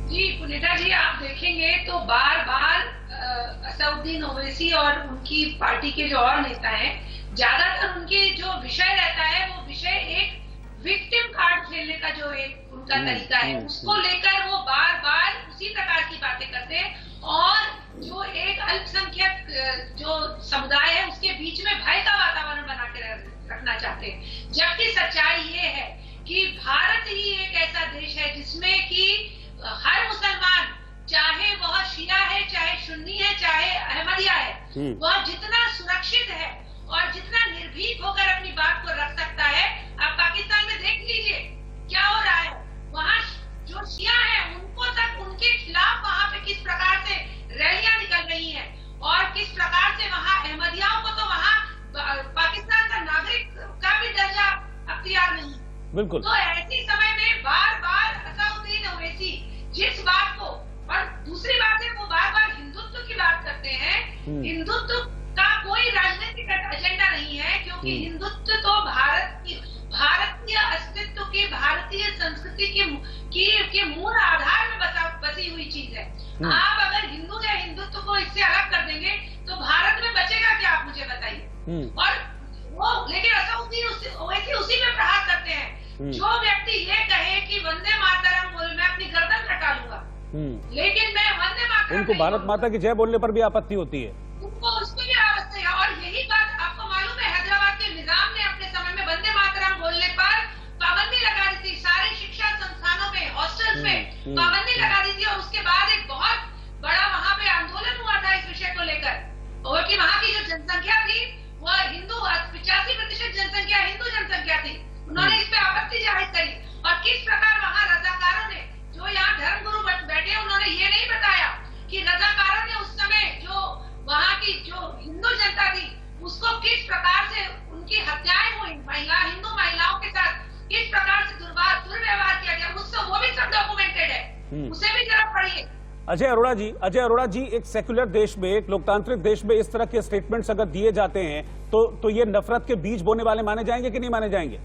जी पुनीता जी, आप देखेंगे तो बार बार असदुद्दीन ओवैसी और उनकी पार्टी के जो और नेता हैं, ज्यादातर उनके जो विषय रहता है वो विषय एक विक्टिम कार्ड खेलने का जो एक उनका तरीका है, उसको लेकर वो बार बार उसी प्रकार की बातें करते हैं और जो एक अल्पसंख्यक जो समुदाय है उसके बीच में भय का वातावरण बना के रखना चाहते हैं। जबकि सच्चाई ये है कि भारत ही एक ऐसा देश है जिसमें कि हर मुसलमान, चाहे वह शिया है, चाहे सुन्नी है, चाहे अहमदिया है, वह जितना सुरक्षित है और जितना निर्भीक होकर अपनी बात को रख सकता है। आप पाकिस्तान में देख लीजिए क्या हो रहा है, वहाँ जो शिया है उनको तक, उनके खिलाफ वहाँ पे किस प्रकार से रैलियां निकल रही हैं और किस प्रकार से वहाँ अहमदियाओं को तो वहाँ पाकिस्तान का नागरिक का भी दर्जा अख्तियार नहीं। बिल्कुल। तो ऐसे समय में बार बार असदुद्दीन ओवैसी जिस बात को, और दूसरी बात है वो बार बार हिंदुत्व की बात करते हैं। हिंदुत्व का कोई राजनीतिक एजेंडा नहीं है, क्योंकि हिंदुत्व तो भारतीय अस्तित्व की, भारतीय संस्कृति के मूल आधार में बसी हुई चीज है। आप अगर हिंदू या हिंदुत्व को इससे अलग कर देंगे तो भारत में बचेगा क्या, आप मुझे बताइए। और वो लेकिन असदुद्दीन ओवैसी उसी में प्रहार करते हैं। जो व्यक्ति ये कहे कि वंदे मातरम बोल, मैं अपनी गर्दन कटा लूंगा, लेकिन मैं वंदे मातरम, उनको भारत माता की जय बोलने पर भी आपत्ति होती है, उनको उसकी भी आपत्ति है। और यही बात आपको मालूम है, हैदराबाद के निजाम ने अपने समय में वंदे मातरम बोलने पर पाबंदी लगा दी थी। सारे शिक्षा संस्थानों में, हॉस्टल्स में पाबंदी लगा दी थी और उसके बाद एक बहुत बड़ा वहाँ पे आंदोलन हुआ था इस विषय को लेकर। और कि वहाँ की जो जनसंख्या थी वह हिंदू, 85% जनसंख्या हिंदू जनसंख्या थी। उन्होंने इस पे आपत्ति जाहिर करी और किस प्रकार वहाँ रजाकारों ने, जो यहाँ धर्मगुरु बैठे, उन्होंने ये नहीं बताया कि रजाकारों ने उस समय उसे भी जरा पढ़िए। अजय अरोड़ा जी, एक सेक्युलर देश में, एक लोकतांत्रिक देश में इस तरह के स्टेटमेंट्स अगर दिए जाते हैं तो ये नफरत के बीज बोने वाले माने जाएंगे कि नहीं माने जाएंगे?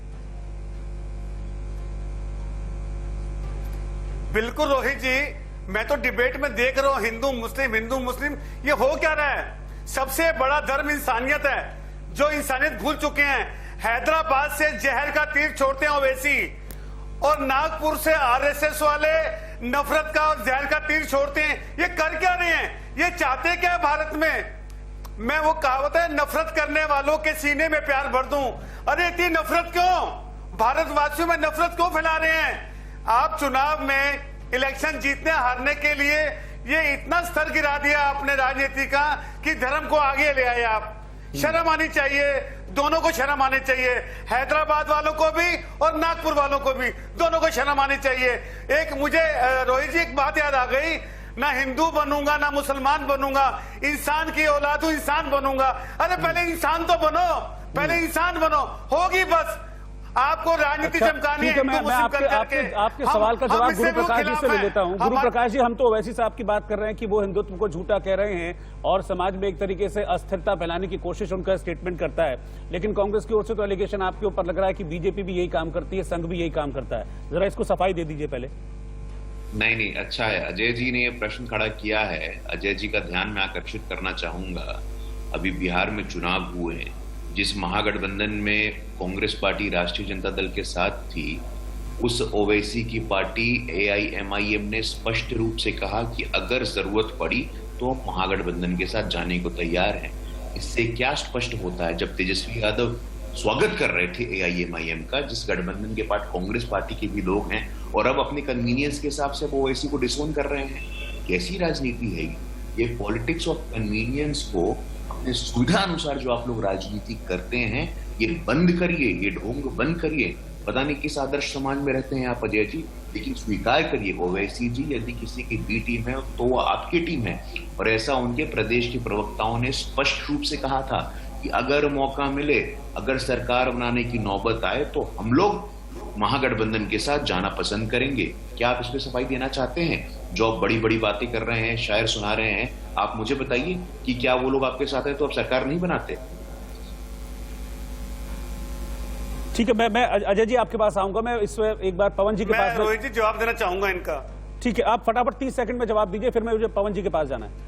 बिल्कुल रोहित जी, मैं तो डिबेट में देख रहा हूं हिंदू मुस्लिम, ये हो क्या रहा है? सबसे बड़ा धर्म इंसानियत है, जो इंसानियत भूल चुके हैं। हैदराबाद से जहर का तीर छोड़ते हैं ओवैसी, और नागपुर से आरएसएस वाले नफरत का और जहर का तीर छोड़ते हैं। ये कर क्या रहे हैं? ये चाहते क्या है भारत में? मैं वो कहावत है, नफरत करने वालों के सीने में प्यार भर दूं। अरे इतनी नफरत क्यों? भारतवासियों में नफरत क्यों फैला रहे हैं? आप चुनाव में इलेक्शन जीतने हारने के लिए ये इतना स्तर गिरा दिया आपने राजनीति का कि धर्म को आगे ले आए आप। शर्म आनी चाहिए, दोनों को शर्म आनी चाहिए, हैदराबाद वालों को भी और नागपुर वालों को भी, दोनों को शर्म आनी चाहिए। एक मुझे रोहित जी एक बात याद आ गई, ना हिंदू बनूंगा ना मुसलमान बनूंगा, इंसान की औलाद हूं, इंसान बनूंगा। अरे पहले इंसान तो बनो, पहले इंसान बनो, होगी बस। आपको राजनीति चमकानी है। मैं आपके सवाल का जवाब गुरु प्रकाश जी से ले लेता हूं। गुरु प्रकाश जी, हम तो ओवैसी साहब की बात कर रहे हैं कि वो हिंदुत्व को झूठा कह रहे हैं और समाज में एक तरीके से अस्थिरता फैलाने की कोशिश उनका स्टेटमेंट करता है, लेकिन कांग्रेस की ओर से तो एलिगेशन आपके ऊपर लग रहा है कि बीजेपी भी यही काम करती है, संघ भी यही काम करता है। जरा इसको सफाई दे दीजिए पहले। नहीं, अच्छा है अजय जी ने ये प्रश्न खड़ा किया है। अजय जी का ध्यान मैं आकर्षित करना चाहूंगा, अभी बिहार में चुनाव हुए हैं, जिस महागठबंधन में कांग्रेस पार्टी राष्ट्रीय जनता दल के साथ थी, उस ओवैसी की पार्टी AIMIM ने स्पष्ट रूप से कहा कि अगर जरूरत पड़ी तो हम महागठबंधन के साथ जाने को तैयार हैं। इससे क्या स्पष्ट होता है, जब तेजस्वी यादव स्वागत कर रहे थे AIMIM का, जिस गठबंधन के पार्ट कांग्रेस पार्टी के भी लोग हैं, और अब अपने कन्वीनियंस के हिसाब से ओवैसी को डिसोन कर रहे हैं। कैसी राजनीति है ये? पॉलिटिक्स ऑफ कन्वीनियंस को, अपने सुविधा अनुसार जो आप लोग राजनीति करते हैं, ये बंद करिए, ये ढोंग बंद करिए। पता नहीं किस आदर्श समाज में रहते हैं आप अजय जी, लेकिन स्वीकार करिए ओवैसी जी यदि किसी की बी टीम है तो वो आपकी टीम है। और ऐसा उनके प्रदेश के प्रवक्ताओं ने स्पष्ट रूप से कहा था कि अगर मौका मिले, अगर सरकार बनाने की नौबत आए तो हम लोग महागठबंधन के साथ जाना पसंद करेंगे। क्या आप इस पे सफाई देना चाहते हैं? जो आप बड़ी बड़ी बातें कर रहे हैं, शायर सुना रहे हैं, आप मुझे बताइए कि क्या वो लोग आपके साथ हैं तो आप सरकार नहीं बनाते? ठीक है, मैं अजय जी आपके पास आऊंगा। मैं इस एक बार पवन जी के पास रोहित जी जवाब देना चाहूंगा इनका। ठीक है, आप फटाफट 30 सेकंड में जवाब दीजिए, फिर मैं मुझे पवन जी के पास जाना है।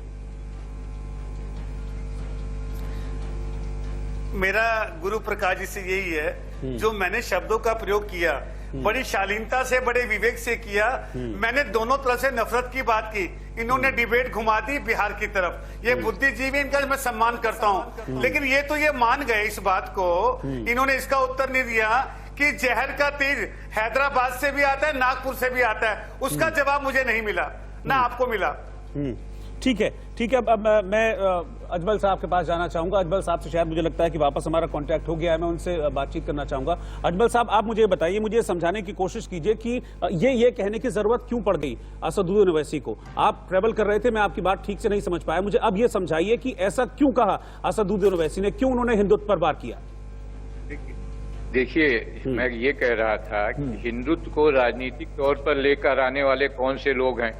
मेरा गुरु प्रकाश जी से यही है, जो मैंने शब्दों का प्रयोग किया बड़ी शालीनता से, बड़े विवेक से किया। मैंने दोनों तरफ से नफरत की बात की, इन्होंने डिबेट घुमा दी बिहार की तरफ। ये बुद्धिजीवी, इनका मैं सम्मान करता हूं, लेकिन ये तो ये मान गए इस बात को, इन्होंने इसका उत्तर नहीं दिया कि जहर का तीर हैदराबाद से भी आता है, नागपुर से भी आता है। उसका जवाब मुझे नहीं मिला, ना आपको मिला। ठीक है, अब मैं अजमल साहब के पास जाना चाहूंगा। अजमल साहब से शायद मुझे लगता है कि वापस हमारा कांटेक्ट हो गया है, मैं उनसे बातचीत करना चाहूंगा। अजमल साहब, आप मुझे बताइए, मुझे समझाने की कोशिश कीजिए कि ये कहने की जरूरत क्यों पड़ गई असदुद्दीन ओवैसी को। आप ट्रेवल कर रहे थे, मैं आपकी बात ठीक से नहीं समझ पाया। मुझे अब ये समझाइए कि ऐसा क्यों कहा असदुद्दीन ओवैसी ने, क्यों उन्होंने हिंदुत्व पर वार किया? देखिए, मैं ये कह रहा था कि हिंदुत्व को राजनीतिक तौर पर लेकर आने वाले कौन से लोग हैं।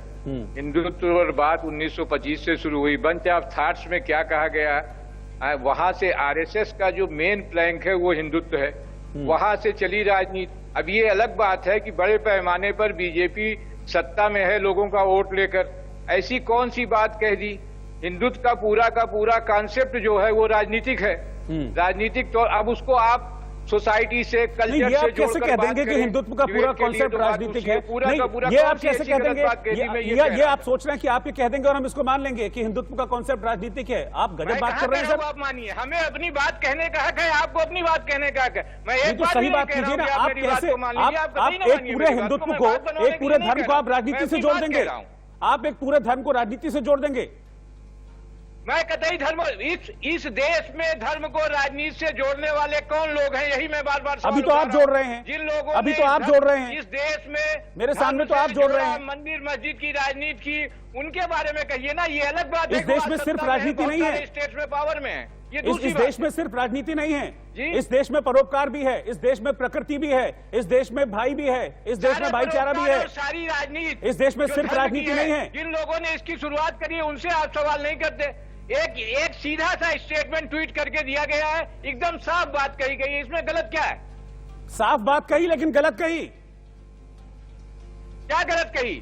हिंदुत्व पर बात 1925 से शुरू हुई। बंच ऑफ थॉट्स में क्या कहा गया, वहां से आरएसएस का जो मेन प्लैंक है वो हिंदुत्व है, वहां से चली राजनीति। अब ये अलग बात है कि बड़े पैमाने पर बीजेपी सत्ता में है, लोगों का वोट लेकर। ऐसी कौन सी बात कह दी? हिंदुत्व का पूरा कॉन्सेप्ट जो है वो राजनीतिक है, राजनीतिक। तो अब उसको आप सोसाइटी से, कल्चर से कैसे कह देंगे कि हिंदुत्व का पूरा कॉन्सेप्ट राजनीतिक है? नहीं, ये आप कैसे कह देंगे? ये आप सोच रहे हैं कि आप ये कह देंगे और हम इसको मान लेंगे कि हिंदुत्व का कॉन्सेप्ट राजनीतिक है? आप गजब बात कर रहे हैं सर। आप मानिए, हमें अपनी बात कहने का हक है, आपको अपनी बात कहने का हक है। मैं एक बात सही बात कीजिए ना, आप कैसे, आप एक पूरे हिंदुत्व को, एक पूरे धर्म को आप राजनीति से जोड़ देंगे? आप एक पूरे धर्म को राजनीति से जोड़ देंगे? मैं कतई धर्म, इस देश में धर्म को राजनीति से जोड़ने वाले कौन लोग हैं, यही मैं बार बार अभी तो आप जोड़ रहे हैं, जिन लोगों अभी तो आप जोड़ रहे हैं इस देश में, मेरे सामने तो आप जोड़ रहे हैं मंदिर मस्जिद की राजनीति की, उनके बारे में कहिए ना। ये अलग बात है, इस देश में सिर्फ राजनीति नहीं है, स्टेट में पावर में है। ये इस दूसरी देश में सिर्फ राजनीति नहीं है जी? इस देश में परोपकार भी है, इस देश में प्रकृति भी है, इस देश में भाई भी है, इस देश में भाईचारा भी है। सारी राजनीति इस देश में जो सिर्फ धर्म राजनीति की नहीं है। जिन लोगों ने इसकी शुरुआत करी है उनसे आप सवाल नहीं करते। एक सीधा सा स्टेटमेंट ट्वीट करके दिया गया है, एकदम साफ बात कही गई है, इसमें गलत क्या है? साफ बात कही लेकिन गलत कही। क्या गलत कही?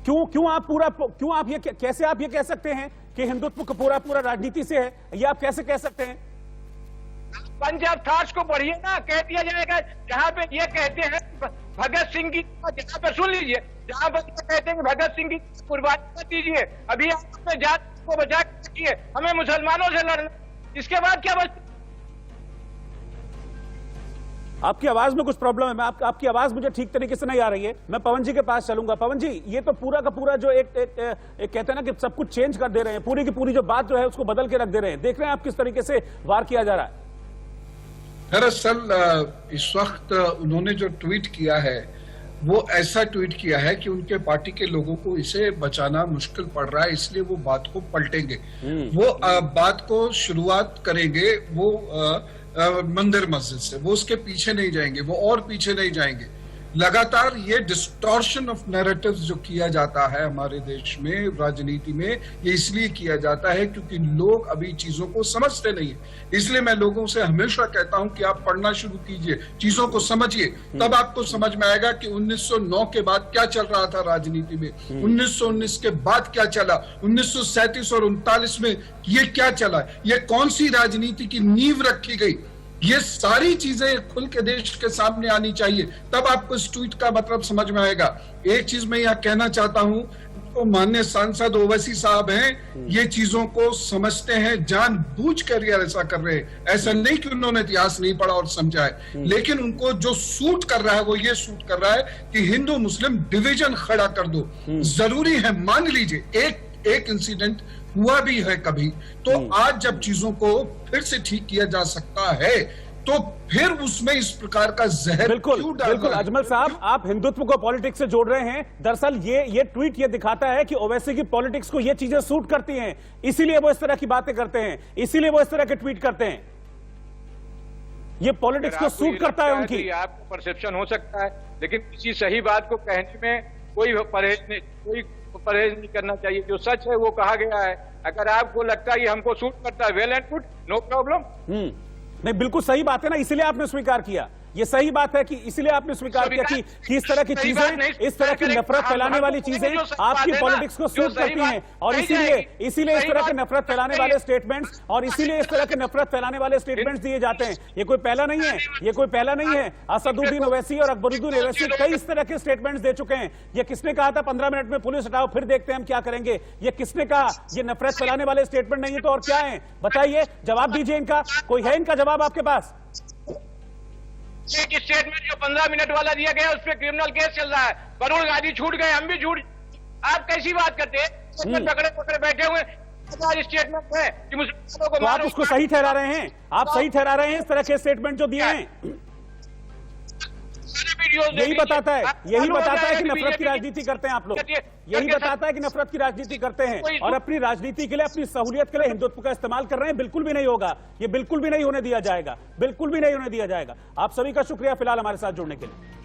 क्यों आप ये कैसे आप ये कह सकते हैं कि हिंदुत्व का पूरा राजनीति से है? ये आप कैसे कह सकते हैं? पंच ऑफ थॉट्स को पढ़िए ना, कह दिया जाएगा जहां पे ये कहते हैं भगत सिंह की, जहां पे सुन लीजिए, जहां पर कहते हैं कि भगत सिंह की कुर्बानी मत दीजिए, अभी आप अपने जात को बचा के रखिए, हमें मुसलमानों से लड़ना, इसके बाद क्या बच? आपकी आवाज में कुछ प्रॉब्लम है। आपकी आवाज मुझे ठीक तरीके से नहीं आ रही है। मैं पवन जी के पास चलूंगा। पवन जी, ये तो पूरा का पूरा जो एक कहते हैं ना कि सब कुछ चेंज कर दे रहे हैं, पूरी की पूरी जो बात जो है उसको बदल के रख दे रहे हैं। देख रहे हैं आप किस तरीके से वार किया जा रहा है। दरअसल इस वक्त उन्होंने जो ट्वीट किया है वो ऐसा ट्वीट किया है कि उनके पार्टी के लोगों को इसे बचाना मुश्किल पड़ रहा है, इसलिए वो बात को पलटेंगे। वो बात को शुरुआत करेंगे वो मंदिर मस्जिद से, वो उसके पीछे नहीं जाएंगे, वो और पीछे नहीं जाएंगे। लगातार ये डिस्टॉर्शन ऑफ नैरेटिव्स जो किया जाता है हमारे देश में राजनीति में, ये इसलिए किया जाता है क्योंकि लोग अभी चीजों को समझते नहीं है। इसलिए मैं लोगों से हमेशा कहता हूं कि आप पढ़ना शुरू कीजिए, चीजों को समझिए, तब आपको समझ में आएगा कि 1909 के बाद क्या चल रहा था राजनीति में, 1919 के बाद क्या चला, 1937 और 39 में ये क्या चला, ये कौन सी राजनीति की नींव रखी गई। ये सारी चीजें खुल के देश के सामने आनी चाहिए, तब आपको इस ट्वीट का मतलब समझ में आएगा। एक चीज मैं यहाँ कहना चाहता हूँ, तो माननीय सांसद ओवैसी साहब हैं, ये चीजों को समझते हैं, जानबूझकर ये ऐसा कर रहे हैं। ऐसा नहीं कि उन्होंने इतिहास नहीं पढ़ा और समझा है, लेकिन उनको जो सूट कर रहा है वो ये सूट कर रहा है कि हिंदू मुस्लिम डिवीजन खड़ा कर दो। जरूरी है, मान लीजिए एक इंसिडेंट हुआ भी है कभी, तो आज जब चीजों को फिर से ठीक किया जा सकता है तो फिर उसमें इस प्रकार का जहर बिल्कुल क्यों डालना बिल्कुल। है? अजमल साहब, आप हिंदुत्व को पॉलिटिक्स से जोड़ रहे हैं। दरअसल ये ट्वीट ये दिखाता है कि ओवैसी की पॉलिटिक्स को ये चीजें सूट करती हैं, इसीलिए वो इस तरह की बातें करते हैं, इसीलिए वो इस तरह के ट्वीट करते हैं। ये पॉलिटिक्स को सूट करता है उनकी। आपको परसेप्शन हो सकता है, लेकिन किसी सही बात को कहने में कोई परहेज नहीं करना चाहिए। जो सच है वो कहा गया है। अगर आपको लगता है ये हमको सूट करता है, well and good, no problem. नहीं, बिल्कुल सही बात है ना, इसीलिए आपने स्वीकार किया। ये सही बात है कि इसलिए आपने स्वीकार किया कि इस तरह की चीजें, इस तरह की नफरत फैलाने वाली चीजें आपकी पॉलिटिक्स को सूट करती हैं, और इसीलिए इस तरह के नफरत फैलाने वाले स्टेटमेंट्स, और इसीलिए इस तरह के नफरत फैलाने वाले स्टेटमेंट्स दिए जाते हैं। ये कोई पहला नहीं है, असदुद्दीन ओवैसी और अकबरुद्दीन ओवैसी कई इस तरह के स्टेटमेंट्स दे चुके हैं। ये किसने कहा था 15 मिनट में पुलिस हटाओ फिर देखते हैं हम क्या करेंगे? ये किसने कहा? ये नफरत फैलाने वाले स्टेटमेंट नहीं है तो और क्या है? बताइए, जवाब दीजिए इनका। कोई है इनका जवाब आपके पास? एक स्टेटमेंट जो 15 मिनट वाला दिया गया उस पर क्रिमिनल केस चल रहा है। वरुण गांधी छूट गए, हम भी छूट। आप कैसी बात करते हैं? पकड़े बैठे हुए स्टेटमेंट है कि मुसलमानों को तो आप उसको सही ठहरा रहे हैं? आप सही ठहरा रहे हैं इस तरह के स्टेटमेंट जो दिए हैं? यही बताता है कि नफरत की राजनीति करते हैं आप लोग। यही बताता है कि नफरत की राजनीति करते हैं और अपनी राजनीति के लिए, अपनी सहूलियत के लिए हिंदुत्व का इस्तेमाल कर रहे हैं। बिल्कुल भी नहीं होगा, ये बिल्कुल भी नहीं होने दिया जाएगा, बिल्कुल भी नहीं होने दिया जाएगा। आप सभी का शुक्रिया फिलहाल हमारे साथ जुड़ने के लिए।